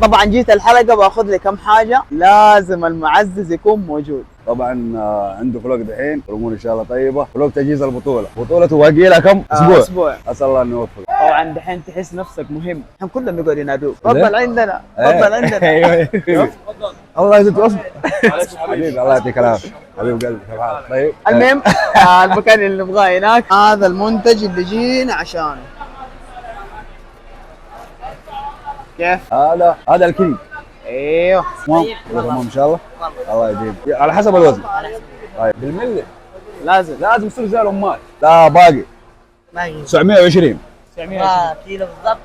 طبعا جيت الحلقه باخذ لي كم حاجه، لازم المعزز يكون موجود. طبعا عنده فلوق دحين، الامور ان شاء الله طيبه. فلوق تجهيز البطوله، بطولته باقي لها كم اسبوع؟ اسبوع. اسال الله انه يوفقك. طبعا دحين تحس نفسك مهم، احنا كلنا بنقعد ينادوك تفضل عندنا تفضل عندنا. ايوه الله يزيد وصل. حبيبي الله يعطيك العافيه حبيب قلبي. طيب المهم المكان اللي نبغاه هناك، هذا المنتج اللي جينا عشانه. كيف؟ هذا الكينج. ايوه تمام ان شاء الله. الله يزيد على حسب الوزن. طيب بالملي لازم يصير زي الامال. لا باقي 920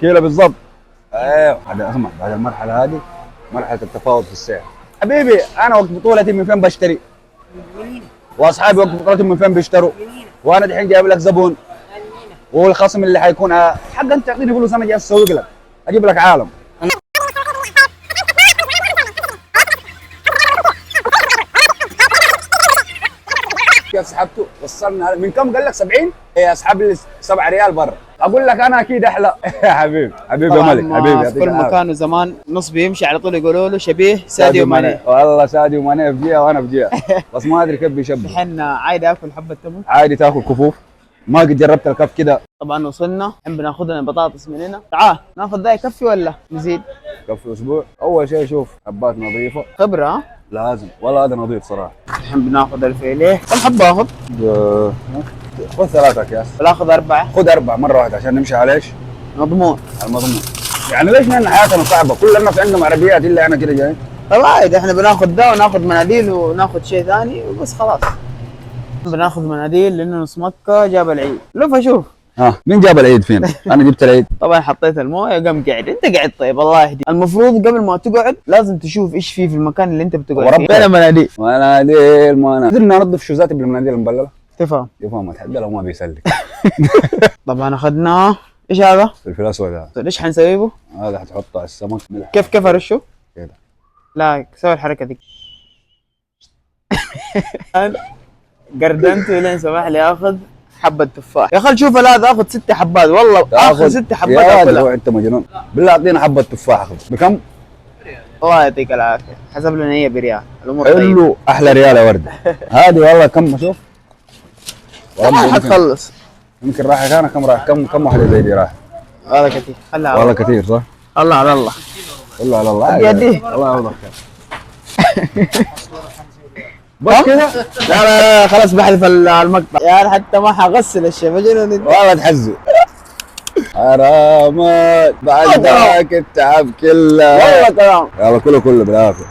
كيلو بالضبط. ايوه اسمع، بعد المرحله هذه مرحله التفاوض في السعر. حبيبي انا وقت بطولتي من فين بشتري؟ واصحابي وقت بطولتي من فين بيشتروا؟ وانا دحين جايب لك زبون، والخصم اللي حيكون حق انت تعطيني فلوس، انا جاي اسوق لك اجيب لك عالم. كيف سحبته؟ وصلنا من كم قال لك 70؟ ايه اسحب لي 7 ريال برا، اقول لك انا اكيد احلى. يا حبيبي حبيبي يا ملك حبيبي. في كل مكان وزمان نص بيمشي على طول يقولوا له شبيه ساديو ماني. والله ساديو ماني في جهه وانا في جهه، بس ما ادري كيف بيشبه. الحين عادي اكل حبه تمر، عادي تاكل كفوف، ما قد جربت الكف كده. طبعا وصلنا الحين بناخذ لنا بطاطس من هنا. تعال ناخذ ذا يكفي ولا نزيد؟ كفي اسبوع. اول شيء شوف حبات نظيفه، خبره ها؟ لازم. والله هذا نظيف صراحه. الحين بناخذ الفيليه. كم حبه اخذ؟ خذ 3 اكياس. ولا اخذ 4؟ خذ 4 مره واحده عشان نمشي على ايش؟ مضمون. المضمون. يعني ليش نحن حياتنا صعبه؟ كل الناس عندهم عربيات الا انا كده جاي. طيب عادي، احنا بناخذ ده وناخذ مناديل وناخذ شيء ثاني وبس خلاص. بناخذ مناديل لانه نص مكه جاب العيد. لف اشوف. مين جاب العيد فينا؟ انا جبت العيد. طبعا حطيت المويه قام قاعد. انت قاعد طيب الله يهديك. المفروض قبل ما تقعد لازم تشوف ايش في المكان اللي انت بتقعد فيه. فين المناديل؟ مناديل قدرنا انظف شوزاتي بالمناديل المبلله. تفهم اتحدى لو ما بيسلك. طبعا اخذناه. ايش هذا؟ فلفل اسود هذا. طيب ايش حنسوي به؟ هذا حتحطه على السمك. كيف ارشه؟ كده. لا سوي الحركه دي. قردنته لين سمح لي اخذ حبة تفاح. يا اخي شوف هذا اخذ 6 حبات والله، اخذ 6 حبات يا انت مجنون بالله. اعطينا حبة تفاح اخذ بكم؟ الله يعطيك العافية. حسب لنا هي بريال. الامور حلو احلى ريال يا ورده. هذه والله كم اشوف؟ والله حتخلص. يمكن راح انا كم راح كم واحدة زي دي راح؟ والله كثير. خلها والله كثير صح؟ الله على الله. والله على الله. الله يعوضك خير. بس كده؟ لا خلاص بحذف المقطع يعني، حتى ما حغسل الشيء مجنون. والله تحزن. حرامات بعد ذاك التعب كله. والله تمام. يلا كله بالعافيه.